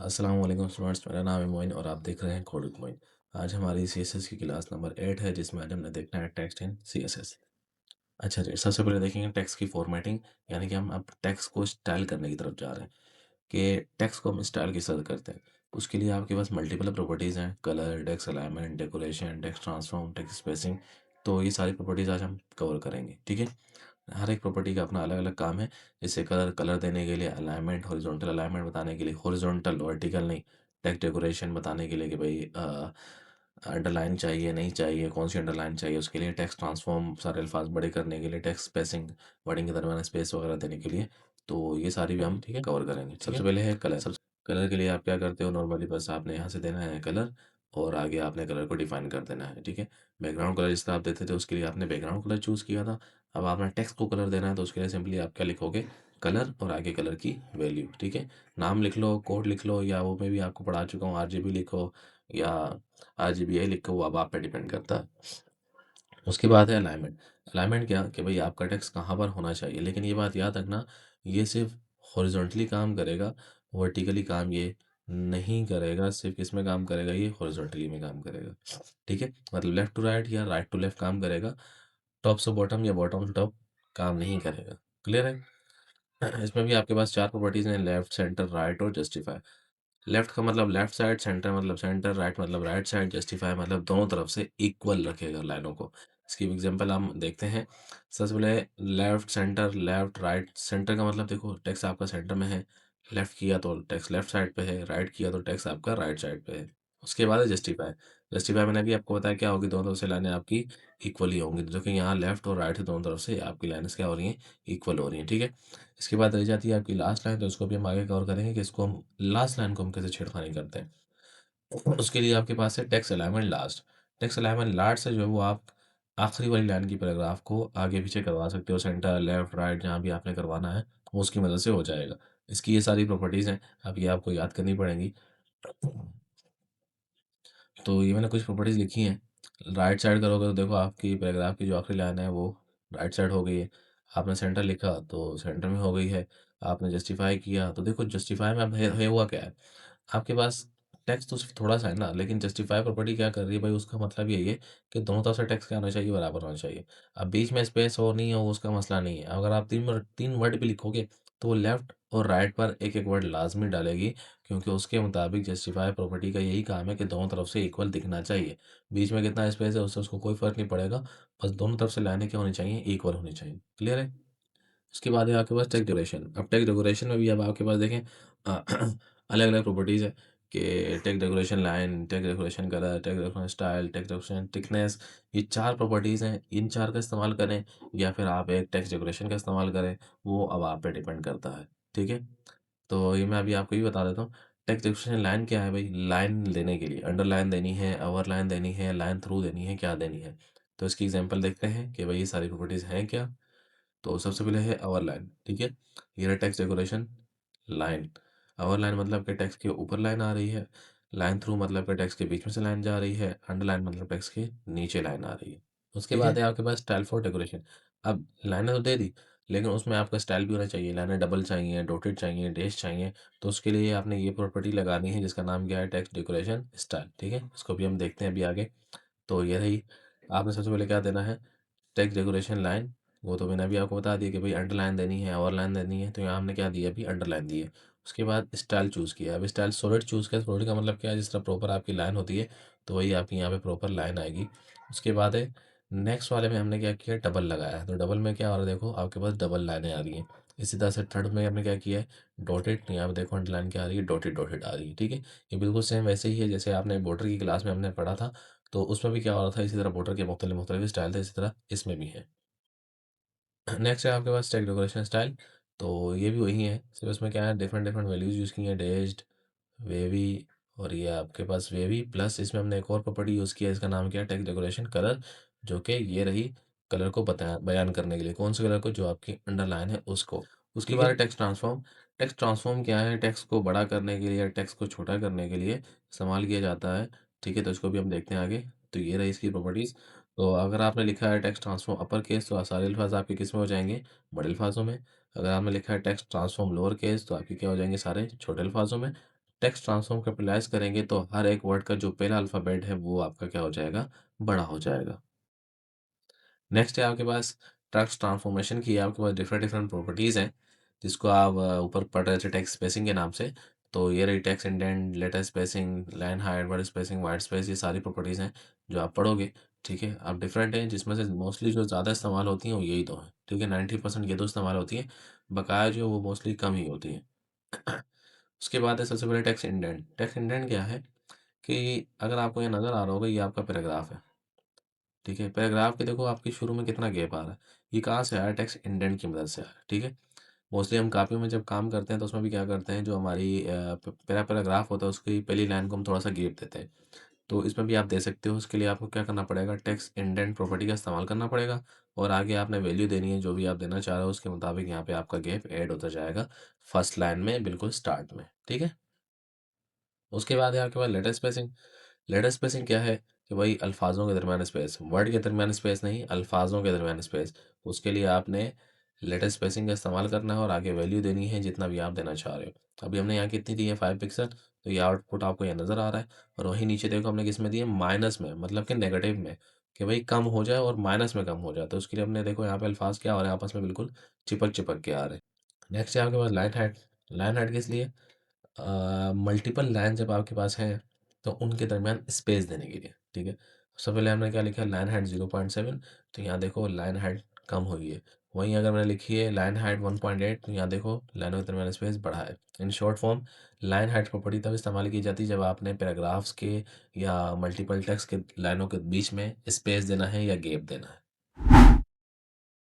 अस्सलाम वालेकुम स्टूडेंट्स, मेरा नाम है मोइन और आप देख रहे हैं कोड विद मोइन। आज हमारी सीएसएस की क्लास नंबर 8 है, जिसमें आज हमने देखना है टेक्स्ट इन सीएसएस। अच्छा जी, सबसे पहले देखेंगे टेक्स्ट की फॉर्मेटिंग, यानी कि हम अब टेक्स्ट को स्टाइल करने की तरफ जा रहे हैं कि टेक्स्ट को हम स्टाइल किस तरह करते हैं। उसके लिए आपके पास मल्टीपल प्रॉपर्टीज़ हैं: colour, text alignment, decoration, text transform, text spacing. तो ये सारी प्रॉपर्टीज़ आज हम कवर करेंगे, ठीक है। हर एक प्रॉपर्टी का अपना अलग-अलग काम है। जैसे कलर कलर देने के लिए, अलाइनमेंट हॉरिजॉन्टल अलाइनमेंट बताने के लिए, हॉरिजॉन्टल वर्टिकल नहीं, टेक्स्ट डेकोरेशन बताने के लिए कि भाई अंडरलाइन चाहिए नहीं चाहिए, कौन सी अंडरलाइन चाहिए, उसके लिए टेक्स्ट ट्रांसफॉर्म सारे अल्फाज बड़े करने के लिए, टेक्स्ट स्पेसिंग वर्डिंग के दरमियान स्पेस वगैरह देने के लिए। तो ये सारी भी हम ठीक है कवर करेंगे। सबसे पहले है कलर। कलर के लिए आप क्या करते हो, नॉर्मली बस आपने यहाँ से देना है कलर और आगे आपने कलर को डिफाइन कर देना है, ठीक है। बैकग्राउंड कलर जिस तरह आप देते थे उसके लिए आपने बैकग्राउंड कलर चूज़ किया था। अब आपने टेक्स्ट को कलर देना है तो उसके लिए सिंपली आप क्या लिखोगे, कलर और आगे कलर की वैल्यू, ठीक है। नाम लिख लो, कोड लिख लो, या वो मैं भी आपको पढ़ा चुका हूँ, आरजीबी लिखो या आरजीबीआई लिखो, वो अब आप पे डिपेंड करता है। उसके बाद है अलाइनमेंट। अलाइनमेंट क्या कि भाई आपका टेक्स्ट कहाँ पर होना चाहिए, लेकिन ये बात याद रखना, ये सिर्फ हॉरिजॉन्टली काम करेगा, वर्टिकली काम ये नहीं करेगा। सिर्फ किस में काम करेगा, ये हॉरिजॉन्टली में काम करेगा, ठीक है। मतलब लेफ्ट टू राइट या राइट टू लेफ्ट काम करेगा, टॉप से बॉटम या बॉटम टू टॉप काम नहीं करेगा। क्लियर है। इसमें भी आपके पास चार प्रॉपर्टीज हैं: लेफ्ट, सेंटर, राइट और जस्टिफाई। लेफ्ट का मतलब लेफ्ट साइड, सेंटर मतलब सेंटर, राइट मतलब राइट साइड, जस्टिफाई मतलब दोनों तरफ से इक्वल रखेगा लाइनों को। इसकी एग्जांपल हम देखते हैं। सबसे पहले left, centre, left, right. Centre का मतलब देखो टेक्स्ट आपका सेंटर में है, लेफ्ट किया तो टेक्स्ट लेफ्ट साइड पे है, राइट किया तो टेक्स्ट आपका राइट साइड पे है। उसके बाद है जस्टिफाई। जस्टिफाई मैंने भी आपको बताया क्या होगी, दोनों तरफ से लाइनें आपकी इक्वल ही होंगी, जो कि यहाँ लेफ्ट और राइट है, दोनों तरफ से आपकी लाइनें क्या हो रही हैं, इक्वल हो रही हैं, ठीक है। इसके बाद रह जाती है आपकी लास्ट लाइन, तो उसको भी हम आगे कवर करेंगे कि इसको हम लास्ट लाइन को हम कैसे छेड़खानी करते हैं। उसके लिए आपके पास है text alignment last. Text alignment last से जो है वो आप आखिरी वाली लाइन की पैराग्राफ को आगे पीछे करवा सकते हो, सेंटर, लेफ्ट, राइट, जहाँ भी आपने करवाना है वो उसकी मदद से हो जाएगा। इसकी ये सारी प्रॉपर्टीज़ हैं, अब ये आपको याद करनी पड़ेंगी। तो ये मैंने कुछ प्रॉपर्टीज़ लिखी हैं। राइट साइड करोगे तो देखो आपकी पैराग्राफ की जो आखिरी लाइन है वो राइट साइड हो गई है। आपने सेंटर लिखा तो सेंटर में हो गई है। आपने जस्टिफाई किया तो देखो जस्टिफाई में अब है हुआ क्या है, आपके पास टेक्स्ट तो सिर्फ थोड़ा सा है ना, लेकिन जस्टिफाई प्रॉपर्टी क्या कर रही है भाई, उसका मतलब यही है कि दोनों तरफ से टेक्स्ट क्या होना चाहिए, बराबर होना चाहिए। अब बीच में स्पेस हो नहीं हो उसका मसला नहीं है। अगर आप तीन वर्ड भी लिखोगे तो वो लेफ्ट और राइट पर एक एक वर्ड लाजमी डालेगी, क्योंकि उसके मुताबिक जस्टिफाई प्रॉपर्टी का यही काम है कि दोनों तरफ से इक्वल दिखना चाहिए। बीच में कितना स्पेस है उससे उसको कोई फ़र्क नहीं पड़ेगा, बस दोनों तरफ से लाइनें क्या होनी चाहिए, इक्वल होनी चाहिए। क्लियर है। उसके बाद है आपके पास टेक्स्ट ड्यूरेशन। अब टेक्स्ट डेकोरेशन में भी अब आपके पास देखें अलग अलग प्रॉपर्टीज़ है कि text decoration line, text decoration colour, text decoration style, text decoration thickness. ये चार प्रॉपर्टीज़ हैं, इन चार का इस्तेमाल करें या फिर आप एक टेक्स्ट डेकोरेशन का इस्तेमाल करें, वो अब आप पे डिपेंड करता है, ठीक है। तो ये मैं अभी आपको ये बता देता हूँ। टेक्स्ट डिस्क्रिप्शन लाइन क्या है भाई, लाइन देने के लिए अंडरलाइन देनी है, ओवरलाइन देनी है, लाइन थ्रू देनी है, क्या देनी है। तो इसकी एग्जांपल देखते हैं कि भाई ये सारी प्रॉपर्टीज़ हैं क्या। तो सबसे पहले है ओवरलाइन, ठीक है। ये रहा टेक्स्ट डेकोरेशन लाइन। ओवरलाइन मतलब कि टेक्स्ट के ऊपर लाइन आ रही है, लाइन थ्रू मतलब कि टेक्स्ट के बीच में से लाइन जा रही है, अंडरलाइन मतलब टेक्स्ट के नीचे लाइन आ रही है। उसके ठीक बाद है। है आपके पास स्टाइल फॉर डेकोरेशन। अब लाइनें तो दे दी, लेकिन उसमें आपका स्टाइल भी होना चाहिए। लाइनें डबल चाहिए, डॉटेड चाहिए, डैश चाहिए। तो उसके लिए आपने ये प्रॉपर्टी लगानी है जिसका नाम क्या है, टेक्स्ट डेकोरेशन स्टाइल, ठीक है। इसको भी हम देखते हैं अभी आगे। तो ये रही, आपने सबसे पहले क्या देना है, टेक्स्ट डेकोरेशन लाइन। वो तो मैंने अभी आपको बता दिया कि भाई अंडरलाइन देनी है, ओवरलाइन देनी है, तो यहाँ हमने क्या दिया, अभी अंडरलाइन दी है। उसके बाद स्टाइल चूज़ किया। अब स्टाइल सॉलिड चूज़ किया, सॉलिड का मतलब क्या है, जिस तरह प्रॉपर आपकी लाइन होती है तो वही आपकी यहाँ पे प्रॉपर लाइन आएगी। उसके बाद है नेक्स्ट वाले में हमने क्या किया, डबल लगाया है। तो डबल में क्या हो रहा है, देखो आपके पास डबल लाइनें आ रही हैं। इसी तरह से थर्ड में हमने क्या किया है, डॉटेड। यहाँ पे देखो अंडरलाइन क्या आ रही है, डॉटेड डॉटेड आ रही है, ठीक है। ये बिल्कुल सेम वैसे ही है जैसे आपने बॉर्डर की क्लास में हमने पढ़ा था। तो उसमें भी क्या हो रहा था, इसी तरह बॉर्डर के मुख्तलिफ मुख्तलिफ स्टाइल थे, इसी तरह इसमें भी है। नेक्स्ट है आपके पास टेक्स्ट डेकोरेशन स्टाइल। तो ये भी वही है, सिर्फ इसमें क्या है, डिफरेंट डिफरेंट वैल्यूज़ यूज़ की हैं, डैश्ड, वेवी, और ये आपके पास वेवी प्लस इसमें हमने एक और प्रॉपर्टी यूज़ किया है, इसका नाम क्या है, टेक्स्ट डेकोरेशन कलर। जो कि ये रही, कलर को बता बयान करने के लिए, कौन से कलर को, जो आपकी अंडरलाइन है उसको। उसके ठीक बाद है। है टेक्स्ट ट्रांसफॉर्म। टेक्स्ट ट्रांसफॉर्म क्या है, टेक्स्ट को बड़ा करने के लिए या टेक्स्ट को छोटा करने के लिए इस्तेमाल किया जाता है, ठीक है। तो इसको भी हम देखते हैं आगे। तो ये रही इसकी प्रॉपर्टीज़। तो अगर आपने लिखा है टेक्स्ट ट्रांसफॉर्म अपर केस तो सारे अल्फाज आपके किस में हो जाएंगे, बड़े अल्फाजों में। अगर आपने लिखा है टेक्स्ट ट्रांसफॉर्म लोअर केस तो आपके क्या हो जाएंगे, सारे छोटे अल्फाजों में। टेक्स्ट ट्रांसफॉर्म कैपिटलाइज़ करेंगे तो हर एक वर्ड का जो पहला अल्फ़ाबेट है वो आपका क्या हो जाएगा, बड़ा हो जाएगा। नेक्स्ट है आपके पास टेक्स्ट ट्रांसफॉर्मेशन की आपके पास डिफरेंट डिफरेंट प्रॉपर्टीज़ हैं, जिसको आप ऊपर पढ़ रहे थे टेक्स्ट स्पेसिंग के नाम से। तो ये रही text indent, letter spacing, line height, word spacing, white space, ये सारी प्रॉपर्टीज़ हैं जो आप पढ़ोगे, ठीक है। अब डिफरेंट हैं जिसमें से मोस्टली जो ज़्यादा इस्तेमाल होती हैं वो यही 2 हैं, ठीक है। 90% ये 2 इस्तेमाल होती हैं, बकाया जो वो मोस्टली कम ही होती हैं। उसके बाद है सबसे पहले टेक्स्ट इंडेंट। टेक्स्ट इंडेंट क्या है कि अगर आपको ये नज़र आ रहा होगा, ये आपका पैराग्राफ है। ठीक है, पैराग्राफ के देखो आपके शुरू में कितना गैप आ रहा है। ये कहाँ से आया? टेक्स्ट इंडेंट की मदद से आया, ठीक है। मोस्टली हम कॉपियों में जब काम करते हैं तो उसमें भी क्या करते हैं, जो हमारी पहला पैराग्राफ होता है उसकी पहली लाइन को हम थोड़ा-सा गैप देते हैं। तो इसमें भी आप दे सकते हो, उसके लिए आपको क्या करना पड़ेगा, टेक्स्ट इंडेंट प्रॉपर्टी का इस्तेमाल करना पड़ेगा और आगे आपने वैल्यू देनी है, जो भी आप देना चाह रहे हो उसके मुताबिक यहाँ पे आपका गैप ऐड होता जाएगा फर्स्ट लाइन में बिल्कुल स्टार्ट में, ठीक है। उसके बाद है आपके पास लेटर स्पेसिंग। लेटर स्पेसिंग क्या है कि भाई अल्फाजों के दरमियान स्पेस, वर्ड के दरमियान स्पेस नहीं, अल्फाजों के दरमियान स्पेस। उसके लिए आपने लेटर स्पेसिंग का इस्तेमाल करना है और आगे वैल्यू देनी है जितना भी आप देना चाह रहे हो। अभी हमने यहाँ कितनी दी है, 5 पिक्सल, तो ये आउटपुट आपको यहाँ नज़र आ रहा है। और वहीं नीचे देखो हमने किस में दी है, माइनस में, मतलब कि नेगेटिव में, कि भाई कम हो जाए और माइनस में कम हो जाए। तो उसके लिए हमने देखो यहाँ पे अल्फाज क्या हो रहे हैं, आपस में बिल्कुल चिपक चिपक के आ रहे हैं। नेक्स्ट है आपके पास लाइन हाइट। लाइन हाइट किस लिए? मल्टीपल लाइन जब आपके पास हैं, तो उनके दरमियान स्पेस देने के लिए, ठीक है। सबसे पहले हमने क्या लिखा है, लाइन हाइट 0.7, तो यहाँ देखो लाइन हाइट कम हुई है। वहीं अगर मैंने लिखी है लाइन हाइट 1.8, तो यहाँ देखो लाइनों के दरमियान स्पेस बढ़ा है। In short form, line height property तब इस्तेमाल की जाती है जब आपने पैराग्राफ्स के या मल्टीपल टेक्स्ट के लाइनों के बीच में स्पेस देना है या गैप देना है।